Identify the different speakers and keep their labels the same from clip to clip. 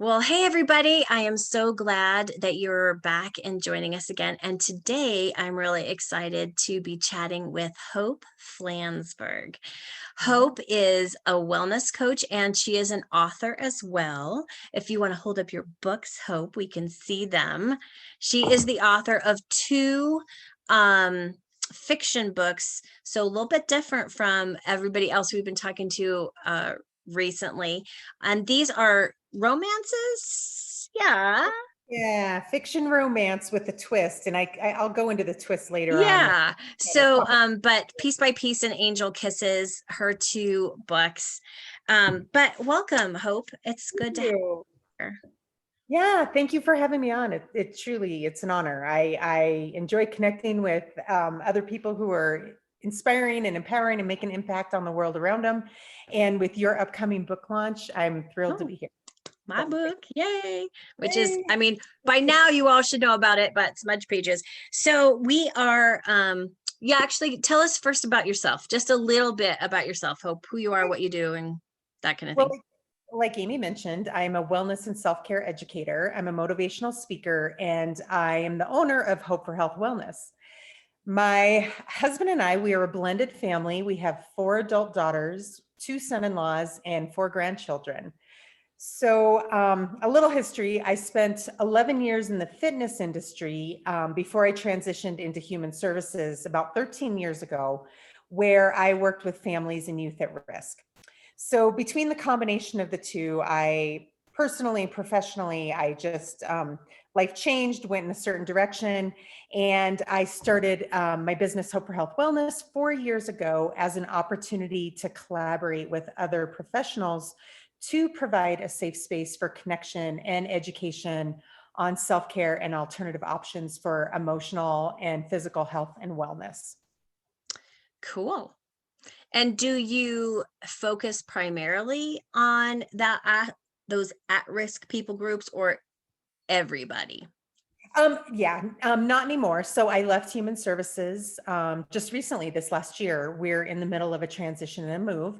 Speaker 1: Well, hey, everybody. I am so glad that you're back and joining us again. And today I'm really excited to be chatting with Hope Flansburg.
Speaker 2: Yeah.
Speaker 1: Hope is a wellness coach and she is an author as well. If you want to hold up your books, Hope, we can see them. She is the author of two fiction books, so a little bit different from everybody else we've been talking to recently. And these are romances. Yeah.
Speaker 2: Yeah, fiction romance with a twist, and I'll go into the twist later on.
Speaker 1: Yeah. So, but Piece by Piece and Angel Kisses, her two books. But welcome, Hope. It's
Speaker 2: Thank
Speaker 1: good to have
Speaker 2: you.
Speaker 1: you here.
Speaker 2: Yeah, thank you for having me on. It truly, it's an honor. I enjoy connecting with other people who are inspiring and empowering and making an impact on the world around them. And with your upcoming book launch, I'm thrilled to
Speaker 1: Oh,
Speaker 2: be here.
Speaker 1: my
Speaker 2: So,
Speaker 1: book. Yay. Which is,
Speaker 2: yay.
Speaker 1: I mean, by now you all should know about it, but Smudge Pages. So we are yeah, actually tell us first about yourself. Just a little bit about yourself, Hope, who you are, what you do, and that kind of
Speaker 2: Well,
Speaker 1: thing.
Speaker 2: like Amy mentioned, I'm a wellness and self-care educator. I'm a motivational speaker, and I am the owner of Hope for Health Wellness. My husband and I, we are a blended family. We have 4 adult daughters, 2 son-in-laws, and 4 grandchildren. So, a little history. I spent 11 years in the fitness industry before I transitioned into human services about 13 years ago, where I worked with families and youth at risk. So between the combination of the two, I personally and professionally, I just life changed, went in a certain direction, and I started my business Hope for Health Wellness 4 years ago as an opportunity to collaborate with other professionals to provide a safe space for connection and education on self-care and alternative options for emotional and physical health and wellness.
Speaker 1: Cool. And do you focus primarily on those at-risk people groups or everybody?
Speaker 2: Not anymore. So I left human services just recently this last year. We're in the middle of a transition and a move.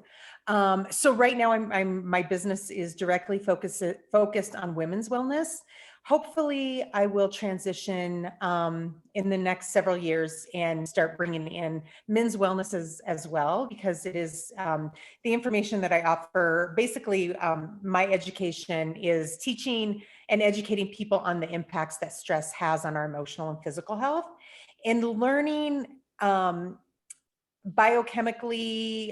Speaker 2: So right now my business is directly focused on women's wellness. Hopefully I will transition in the next several years and start bringing in men's wellness as well, because it is the information that I offer. Basically, my education is teaching and educating people on the impacts that stress has on our emotional and physical health, and learning biochemically,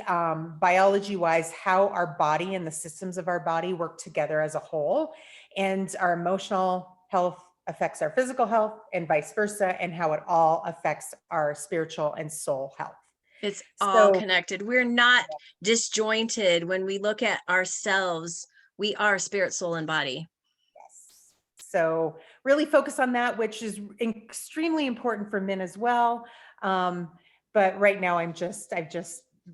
Speaker 2: biology wise, how our body and the systems of our body work together as a whole. And our emotional health affects our physical health and vice versa, and how it all affects our spiritual and soul health.
Speaker 1: It's all
Speaker 2: So,
Speaker 1: connected. We're not disjointed. When we look at ourselves, we are spirit, soul, and body.
Speaker 2: yes. So really focus on that, which is extremely important for men as well. But right now I've just,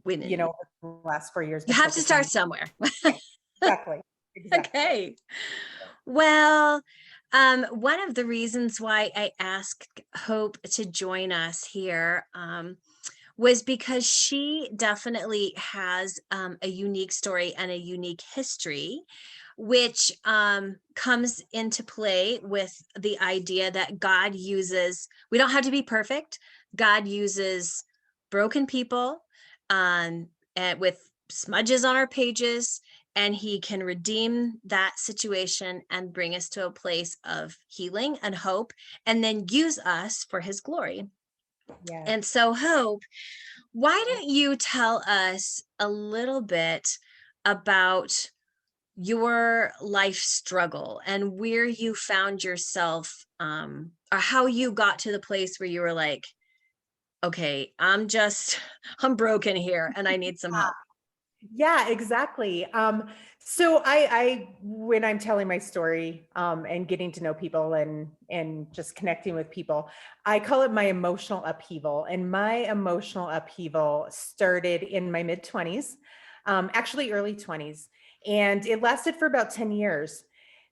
Speaker 1: We,
Speaker 2: the last 4 years
Speaker 1: you
Speaker 2: been
Speaker 1: have to
Speaker 2: focused
Speaker 1: start
Speaker 2: on.
Speaker 1: somewhere.
Speaker 2: Right, exactly, exactly.
Speaker 1: Okay. Well, one of the reasons why I asked Hope to join us here was because she definitely has a unique story and a unique history, which comes into play with the idea that God uses, we don't have to be perfect. God uses broken people and with smudges on our pages, and he can redeem that situation and bring us to a place of healing and hope, and then use us for his glory.
Speaker 2: Yeah.
Speaker 1: And so, Hope, why don't you tell us a little bit about your life struggle and where you found yourself, or how you got to the place where you were like, okay, I'm broken here and I need some help.
Speaker 2: Yeah, exactly. So when I'm telling my story, and getting to know people and just connecting with people, I call it my emotional upheaval. And my emotional upheaval started in my mid 20s, actually early 20s, and it lasted for about 10 years.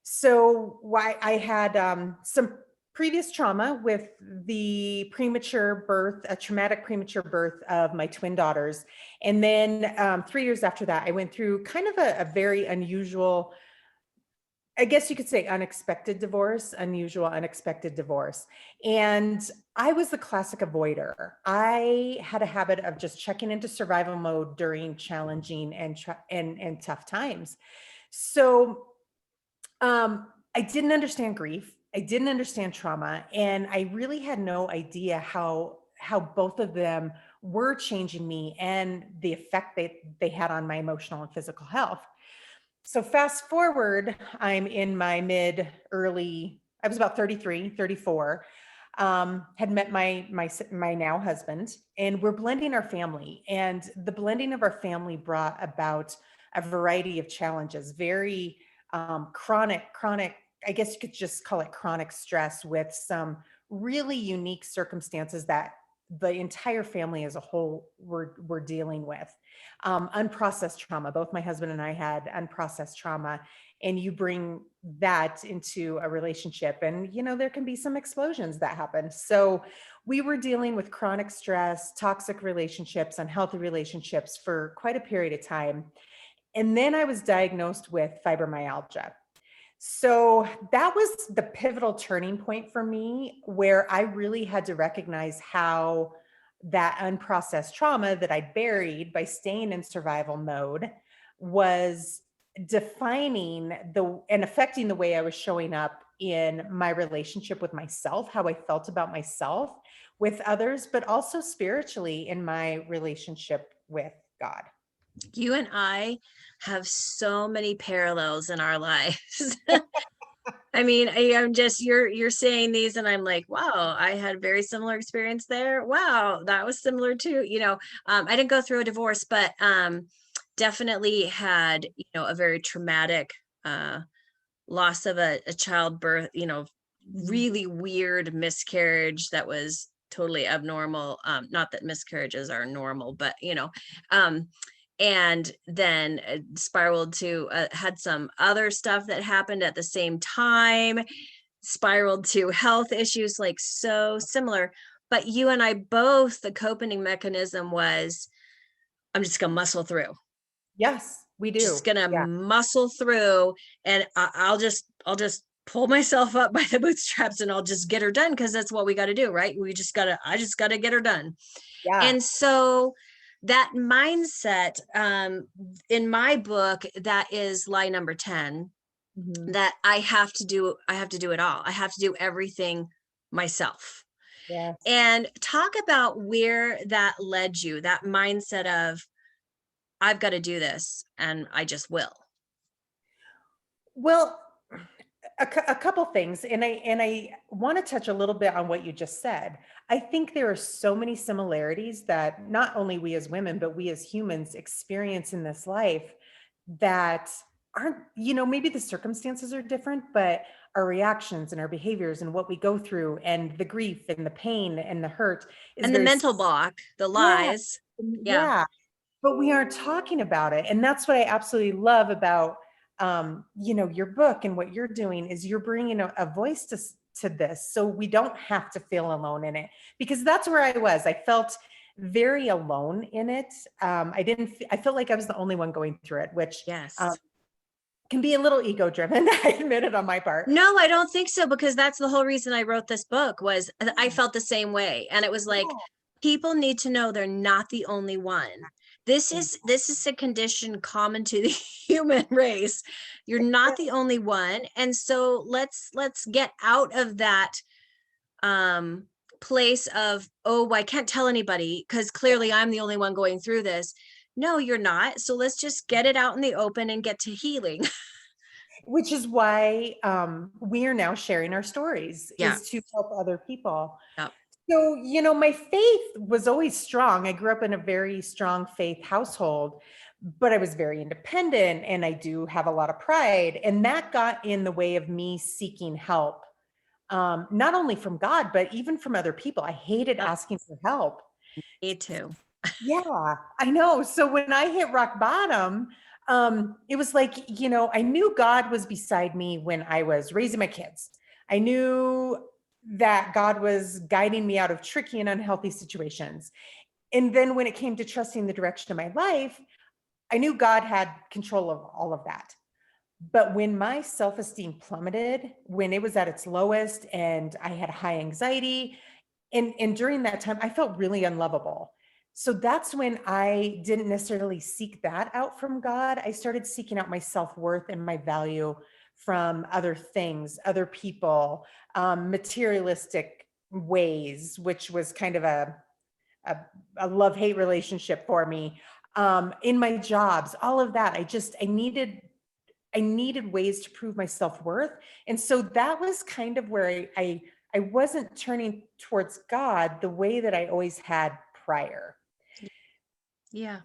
Speaker 2: So why I had some previous trauma with the premature birth, a traumatic premature birth of my twin daughters. And then 3 years after that, I went through kind of a very unusual I guess you could say unexpected divorce, unusual, unexpected divorce. And I was the classic avoider. I had a habit of just checking into survival mode during challenging and tough times. So I didn't understand grief. I didn't understand trauma, and I really had no idea how both of them were changing me and the effect they had on my emotional and physical health. So fast forward, I'm in my mid early, I was about 33, 34, had met my now husband, and we're blending our family. And the blending of our family brought about a variety of challenges, very chronic, I guess you could just call it chronic stress with some really unique circumstances that the entire family as a whole were dealing with. Unprocessed trauma. Both my husband and I had unprocessed trauma, and you bring that into a relationship, and there can be some explosions that happen. So we were dealing with chronic stress, toxic relationships, unhealthy relationships for quite a period of time. And then I was diagnosed with fibromyalgia. So that was the pivotal turning point for me, where I really had to recognize how that unprocessed trauma that I buried by staying in survival mode was defining the and affecting the way I was showing up in my relationship with myself, how I felt about myself with others, but also spiritually in my relationship with God.
Speaker 1: You and I have so many parallels in our lives. I mean, I'm just you're saying these and I'm like, wow, I had a very similar experience there. Wow, that was similar too. I didn't go through a divorce, but definitely had, a very traumatic loss of a childbirth,
Speaker 2: Mhm.
Speaker 1: really weird miscarriage that was totally abnormal. Not that miscarriages are normal, but um, and then spiraled to had some other stuff that happened at the same time, spiraled to health issues, like so similar. But you and I both, the coping mechanism was, I'm just gonna muscle through,
Speaker 2: Yes, we
Speaker 1: just
Speaker 2: do.
Speaker 1: gonna
Speaker 2: Yeah.
Speaker 1: muscle through, and I'll just pull myself up by the bootstraps and I'll just get her done, because that's what we got to do, right? I just gotta get her done.
Speaker 2: Yeah.
Speaker 1: And so that mindset, in my book, that is lie number 10,
Speaker 2: Mhm.
Speaker 1: that I have to do it all. I have to do everything myself.
Speaker 2: Yes.
Speaker 1: And talk about where that led you, that mindset of I've got to do this and I just will.
Speaker 2: Well, a couple things, and I want to touch a little bit on what you just said. I think there are so many similarities that not only we as women, but we as humans experience in this life that aren't, maybe the circumstances are different, but our reactions and our behaviors and what we go through and the grief and the pain and the hurt is
Speaker 1: And the
Speaker 2: very,
Speaker 1: mental block, the
Speaker 2: yeah,
Speaker 1: lies. Yeah.
Speaker 2: yeah. But we aren't talking about it. And that's what I absolutely love about, your book and what you're doing is you're bringing a voice to this. So we don't have to feel alone in it, because that's where I was. I felt very alone in it. I felt like I was the only one going through it, which
Speaker 1: Yes.
Speaker 2: can be a little ego driven. I admit it on my part.
Speaker 1: No, I don't think so, because that's the whole reason I wrote this book. Was I felt the same way, and it was like,
Speaker 2: Yeah.
Speaker 1: people need to know they're not the only one. This is a condition common to the human race. You're not the only one, and so let's get out of that um place of, oh, I can't tell anybody because clearly I'm the only one going through this. No, you're not. So let's just get it out in the open and get to healing.
Speaker 2: Which is why we are now sharing our stories,
Speaker 1: Yeah.
Speaker 2: is to help other people.
Speaker 1: Yep.
Speaker 2: So, my faith was always strong. I grew up in a very strong faith household, but I was very independent and I do have a lot of pride. And that got in the way of me seeking help, not only from God, but even from other people. I hated
Speaker 1: Yep.
Speaker 2: asking for help.
Speaker 1: Me too.
Speaker 2: Yeah, I know. So when I hit rock bottom, it was like, I knew God was beside me when I was raising my kids. I knew that God was guiding me out of tricky and unhealthy situations. And then when it came to trusting the direction of my life, I knew God had control of all of that. But when my self-esteem plummeted, when it was at its lowest and I had high anxiety, and during that time, I felt really unlovable. So that's when I didn't necessarily seek that out from God. I started seeking out my self-worth and my value from other things, other people, materialistic ways, which was kind of a, a love-hate relationship for me. In my jobs, all of that. I needed ways to prove my self-worth. And so that was kind of where I wasn't turning towards God the way that I always had prior.
Speaker 1: Yeah.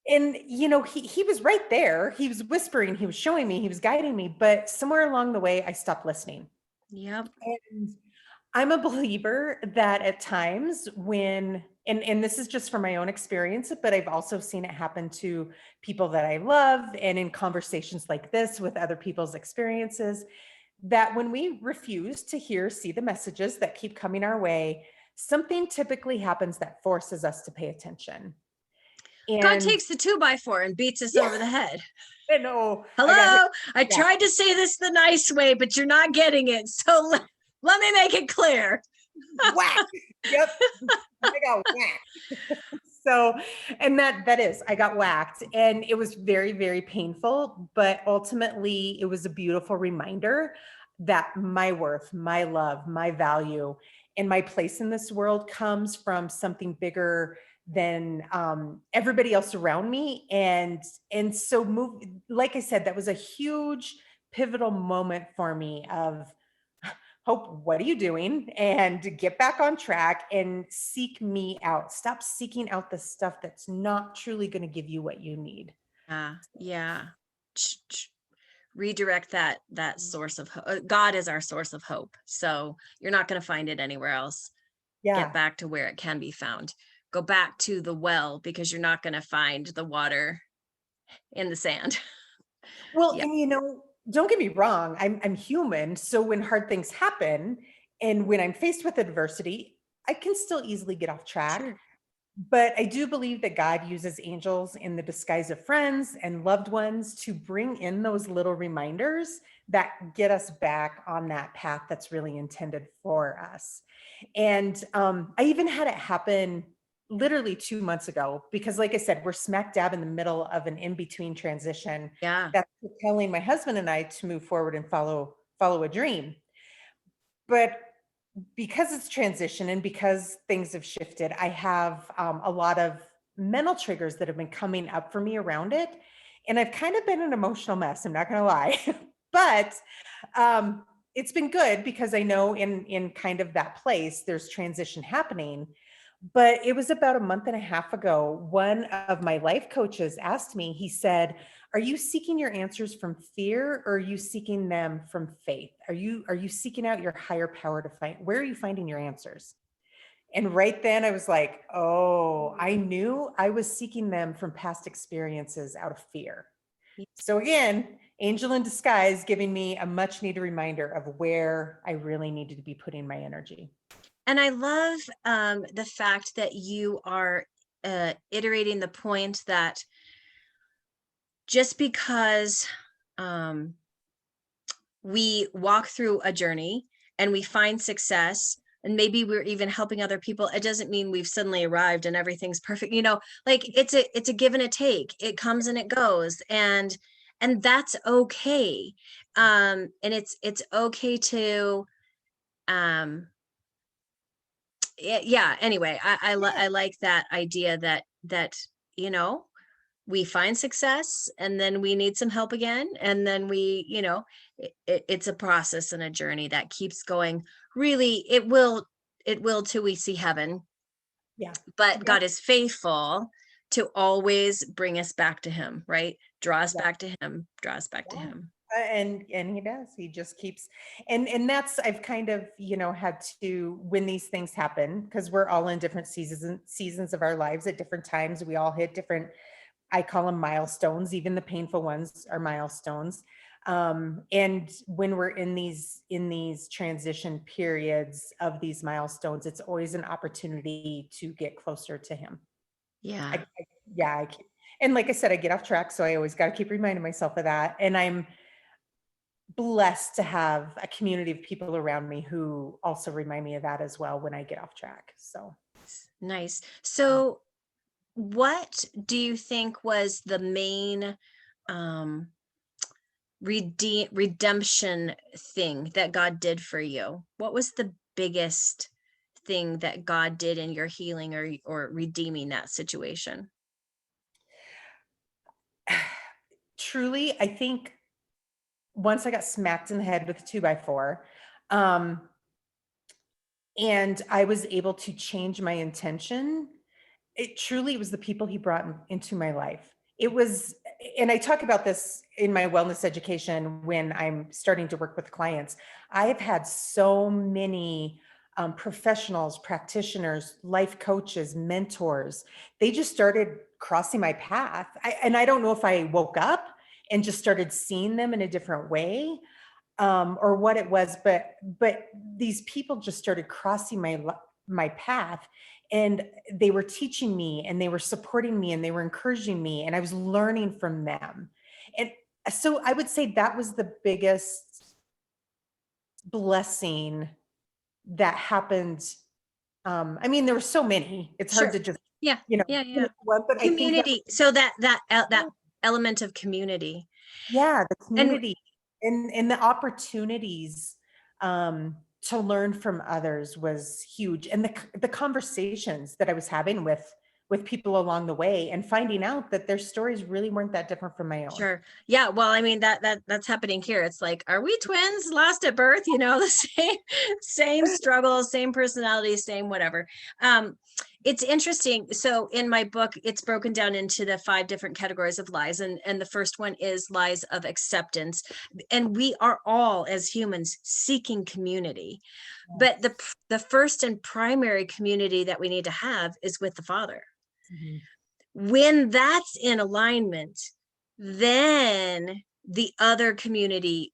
Speaker 2: And he was right there. He was whispering, he was showing me, he was guiding me, but somewhere along the way I stopped listening.
Speaker 1: Yep.
Speaker 2: And I'm a believer that at times when and this is just from my own experience, but I've also seen it happen to people that I love and in conversations like this with other people's experiences, that when we refuse to see the messages that keep coming our way, something typically happens that forces us to pay attention.
Speaker 1: God
Speaker 2: And
Speaker 1: takes the 2x4 and beats us over
Speaker 2: yeah,
Speaker 1: the head.
Speaker 2: I know I got hit.
Speaker 1: Hello? I
Speaker 2: Yeah,
Speaker 1: tried to say this the nice way, but you're not getting it. So let me make it clear.
Speaker 2: whack. Yep, I got whacked. So, and I got whacked and it was very, very painful, but ultimately it was a beautiful reminder that my worth, my love, my value, and my place in this world comes from something bigger than everybody else around me. And so like I said, that was a huge pivotal moment for me of Hope, what are you doing? And get back on track and seek me out. Stop seeking out the stuff that's not truly going to give you what you need.
Speaker 1: Yeah. Redirect that source of hope. God is our source of hope. So you're not going to find it anywhere else. Get
Speaker 2: Yeah.
Speaker 1: back to where it can be found. Go back to the well because you're not going to find the water in the sand.
Speaker 2: Well,
Speaker 1: Yeah.
Speaker 2: and don't get me wrong, I'm human. So when hard things happen and when I'm faced with adversity, I can still easily get off track.
Speaker 1: Sure.
Speaker 2: But I do believe that God uses angels in the disguise of friends and loved ones to bring in those little reminders that get us back on that path that's really intended for us. And I even had it happen literally 2 months ago because, like I said, we're smack dab in the middle of an in between transition
Speaker 1: Yeah.
Speaker 2: that's telling my husband and I to move forward and follow a dream. But because it's transition and because things have shifted, I have a lot of mental triggers that have been coming up for me around it. And I've kind of been an emotional mess, I'm not going to lie. But it's been good because I know in kind of that place, there's transition happening. But it was about a month and a half ago, one of my life coaches asked me, he said, are you seeking your answers from fear or are you seeking them from faith? Are you seeking out your higher power to find where are you finding your answers? And right then I was like, oh, I knew I was seeking them from past experiences out of fear. So again, angel in disguise giving me a much needed reminder of where I really needed to be putting my energy.
Speaker 1: And I love the fact that you are iterating the point that just because um, we walk through a journey and we find success and maybe we're even helping other people, it doesn't mean we've suddenly arrived and everything's perfect, like it's a give and a take. It comes and it goes, and that's okay. And it's okay to um yeah, anyway,
Speaker 2: Yeah.
Speaker 1: I like that idea that you know we find success and then we need some help again, and then it's a process and a journey that keeps going. Really, it will till we see heaven.
Speaker 2: Yeah.
Speaker 1: But
Speaker 2: Yeah.
Speaker 1: God is faithful to always bring us back to him, right? Draw us
Speaker 2: Yeah.
Speaker 1: back to him, draw us back to
Speaker 2: Yeah.
Speaker 1: him.
Speaker 2: And he does. He just keeps and that's I've kind of, had to when these things happen because we're all in different seasons of our lives at different times. We all hit different, I call them milestones, even the painful ones are milestones. And when we're in these transition periods of these milestones, it's always an opportunity to get closer to him.
Speaker 1: Yeah.
Speaker 2: Yeah, and like I said, I get off track, so I always got to keep reminding myself of that. And blessed to have a community of people around me who also remind me of that as well when I get off track. So,
Speaker 1: Nice. So, what do you think was the main um redemption thing that God did for you? What was the biggest thing that God did in your healing or redeeming that situation?
Speaker 2: truly, I think once I got smacked in the head with a 2x4, um, and I was able to change my intention, it truly was the people he brought into my life. It was, and I talk about this in my wellness education when I'm starting to work with clients. I have had so many professionals, practitioners, life coaches, mentors. They just started crossing my path. And I don't know if I woke up and just started seeing them in a different way, or what it was, but these people just started crossing my path, and they were teaching me, and they were supporting me, and they were encouraging me, and I was learning from them. And so I would say that was the biggest blessing that happened. I mean, there were so many. It's hard
Speaker 1: Sure.
Speaker 2: to just,
Speaker 1: Yeah. Yeah,
Speaker 2: pick
Speaker 1: yeah.
Speaker 2: one, but I think that
Speaker 1: Community. So that
Speaker 2: was,
Speaker 1: element of community.
Speaker 2: yeah, the
Speaker 1: And
Speaker 2: community and the opportunities to learn from others was huge, and the conversations that I was having with people along the way, and finding out that their stories really weren't that different from my own.
Speaker 1: sure. Yeah, well, I mean that's happening here. It's like, are we twins lost at birth? The same struggles, same personalities, same whatever. It's interesting. So in my book, it's broken down into the 5 different categories of lies, and the first one is lies of acceptance. And we are all as humans seeking community. But
Speaker 2: Yes.
Speaker 1: the first and primary community that we need to have is with the Father.
Speaker 2: Mhm.
Speaker 1: When that's in alignment, then the other community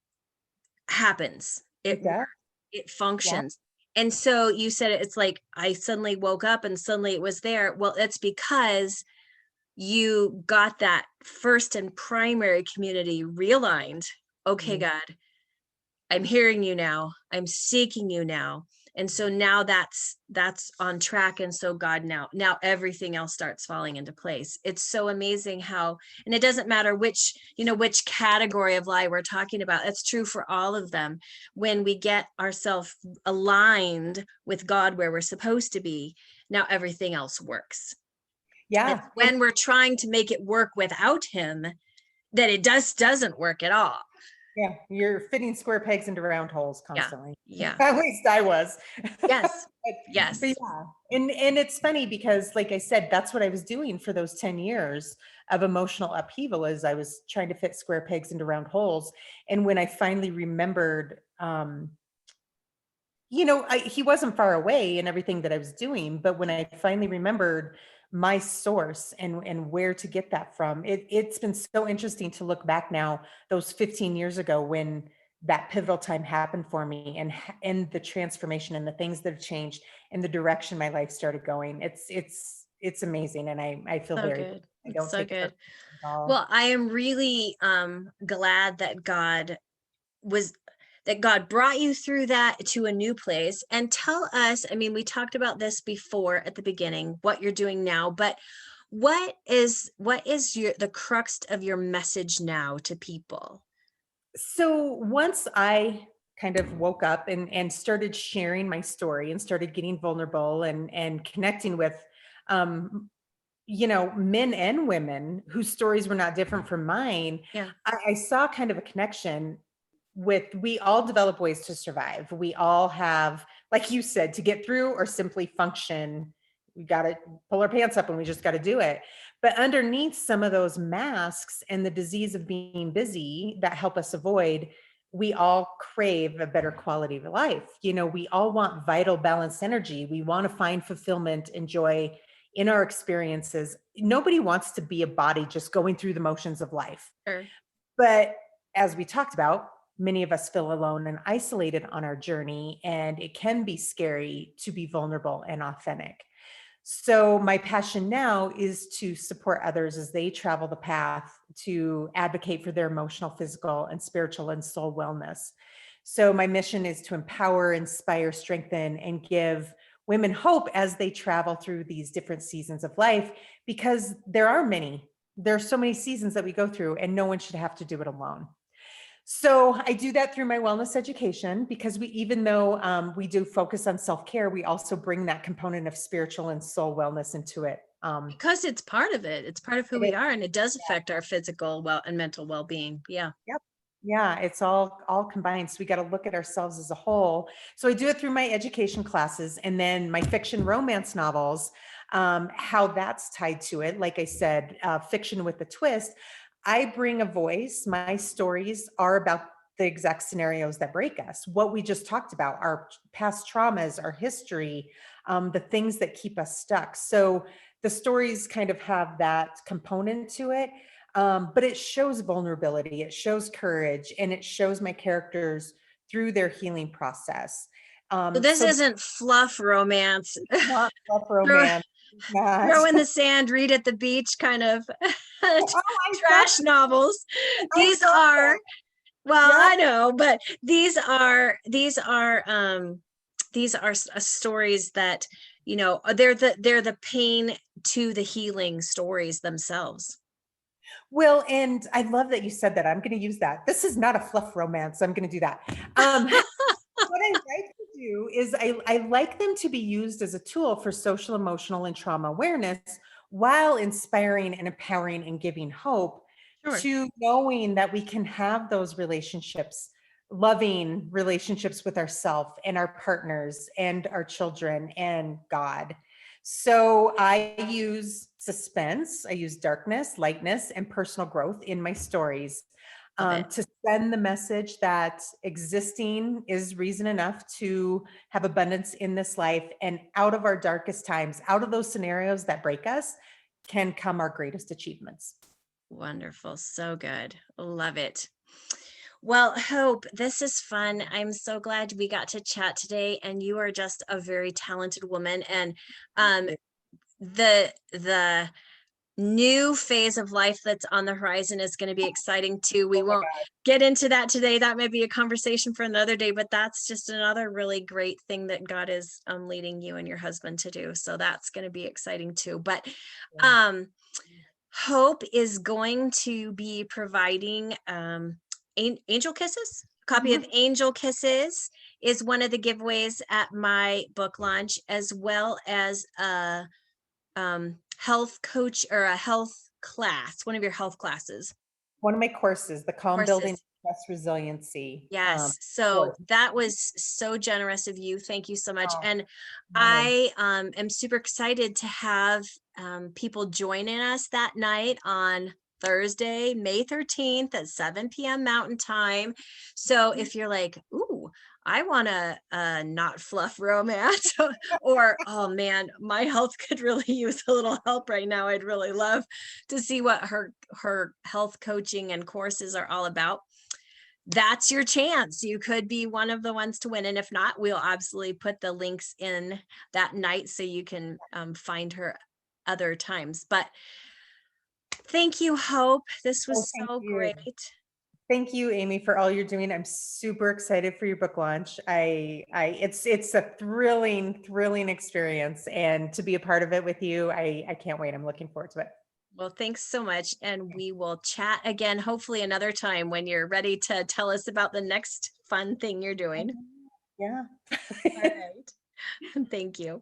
Speaker 1: happens.
Speaker 2: It does.
Speaker 1: It
Speaker 2: Yeah.
Speaker 1: functions. And so you said it's like I suddenly woke up and suddenly it was there. Well, it's because you got that first and primary community realigned. Okay,
Speaker 2: Mhm.
Speaker 1: God, I'm hearing you now. I'm seeking you now. And so now that's on track. And so God, now everything else starts falling into place. It's so amazing how, and it doesn't matter which category of lie we're talking about. It's true for all of them. When we get ourselves aligned with God where we're supposed to be, now everything else works. It's
Speaker 2: Yeah. And
Speaker 1: when we're trying to make it work without him that it doesn't work at all.
Speaker 2: yeah, you're fitting square pegs into round holes
Speaker 1: Yeah.
Speaker 2: constantly.
Speaker 1: Yeah.
Speaker 2: At least I was.
Speaker 1: Yes.
Speaker 2: But
Speaker 1: Yes.
Speaker 2: yeah, and it's funny because, like I said, that's what I was doing for those 10 years of emotional upheaval, is I was trying to fit square pegs into round holes. And when I finally remembered, he wasn't far away in everything that I was doing, but when I finally remembered my source and where to get that from, it's been so interesting to look back now, those 15 years ago, when that pivotal time happened for me, and the transformation and the things that have changed and the direction my life started going. It's amazing, and I feel
Speaker 1: So
Speaker 2: very,
Speaker 1: good.
Speaker 2: I
Speaker 1: It's
Speaker 2: don't
Speaker 1: so
Speaker 2: take it for
Speaker 1: good.
Speaker 2: granted at all.
Speaker 1: Well, I am really glad that was God brought you through that to a new place. And tell us, I mean, we talked about this before at the beginning, what you're doing now, but what is the crux of your message now to people?
Speaker 2: So once I kind of woke up and started sharing my story and started getting vulnerable and connecting with, um, men and women whose stories were not different from mine,
Speaker 1: Yeah.
Speaker 2: I saw kind of a connection with, we all develop ways to survive. We all have, like you said, to get through or simply function, we got to pull our pants up and we just got to do it. But underneath some of those masks and the disease of being busy that help us avoid, we all crave a better quality of life. We all want vital, balanced energy. We want to find fulfillment and joy in our experiences. Nobody wants to be a body just going through the motions of life.
Speaker 1: Sure.
Speaker 2: But as we talked about, many of us feel alone and isolated on our journey, and it can be scary to be vulnerable and authentic. So my passion now is to support others as they travel the path to advocate for their emotional, physical, and spiritual and soul wellness. So my mission is to empower, inspire, strengthen, and give women hope as they travel through these different seasons of life, because there are many. There are so many seasons that we go through, and no one should have to do it alone. So I do that through my wellness education, because we, even though we do focus on self-care, we also bring that component of spiritual and soul wellness into it.
Speaker 1: Because it's part of it. It's part of who
Speaker 2: It
Speaker 1: we
Speaker 2: is.
Speaker 1: are, and it does affect our physical well and mental well-being. Yeah.
Speaker 2: Yep. Yeah, it's all combined. So we got to look at ourselves as a whole. So I do it through my education classes, and then my fiction romance novels, how that's tied to it. Like I said, fiction with a twist. I bring a voice. My stories are about the exact scenarios that break us, what we just talked about, our past traumas, our history, the things that keep us stuck. So the stories kind of have that component to it, but it shows vulnerability, it shows courage, and it shows my characters through their healing process.
Speaker 1: So this
Speaker 2: So
Speaker 1: isn't fluff romance.
Speaker 2: not love
Speaker 1: throw,
Speaker 2: romance, not.
Speaker 1: throw in the sand, read at the beach kind of
Speaker 2: Oh, I love,
Speaker 1: trash novels.
Speaker 2: I
Speaker 1: These
Speaker 2: love
Speaker 1: are,
Speaker 2: that.
Speaker 1: well,
Speaker 2: Yeah.
Speaker 1: I know, but these are stories that, they're the pain to the healing stories themselves.
Speaker 2: Well, and I love that you said that. I'm going to use that. This is not a fluff romance. I'm going to do that. What I like to do is I like them to be used as a tool for social, emotional, and trauma awareness, while inspiring and empowering and giving hope
Speaker 1: Sure.
Speaker 2: to knowing that we can have those relationships, loving relationships with ourselves and our partners and our children and God. So I use suspense, I use darkness, lightness, and personal growth in my stories,
Speaker 1: Love it.
Speaker 2: to send the message that existing is reason enough to have abundance in this life. And out of our darkest times, out of those scenarios that break us, can come our greatest achievements.
Speaker 1: Wonderful. So good. Love it. Well, Hope, this is fun. I'm so glad we got to chat today, and you are just a very talented woman. And um, the new phase of life that's on the horizon is going to be exciting too. We
Speaker 2: Oh my
Speaker 1: won't
Speaker 2: God.
Speaker 1: get into that today. That may be a conversation for another day, but that's just another really great thing that God is leading you and your husband to do. So that's going to be exciting too. But
Speaker 2: Yeah.
Speaker 1: um, Hope is going to be providing Angel Kisses. A copy of
Speaker 2: Mhm.
Speaker 1: Angel Kisses is one of the giveaways at my book launch, as well as a health coach or a health class, one of your health classes,
Speaker 2: One of my courses, the Calm Building
Speaker 1: courses.
Speaker 2: Stress Resiliency
Speaker 1: Yes. So
Speaker 2: course.
Speaker 1: that was so generous of you. Thank you so much.
Speaker 2: Oh,
Speaker 1: And
Speaker 2: honored.
Speaker 1: I am super excited to have people joining us that night on Thursday, May 13th at 7 p.m. Mountain Time. So if you're like, ooh, I want a not fluff romance, or oh man, my health could really use a little help right now. I'd really love to see what her health coaching and courses are all about. That's your chance. You could be one of the ones to win. And if not, we'll absolutely put the links in that night so you can find her other times. But thank you, Hope. This
Speaker 2: Oh,
Speaker 1: was
Speaker 2: thank
Speaker 1: so
Speaker 2: you.
Speaker 1: great.
Speaker 2: Thank you, Amy, for all you're doing. I'm super excited for your book launch. It's a thrilling experience, and to be a part of it with you, I can't wait. I'm looking forward to it.
Speaker 1: Well, thanks so much. And we will chat again, hopefully another time when you're ready to tell us about the next fun thing you're doing.
Speaker 2: Yeah.
Speaker 1: All right. Thank you.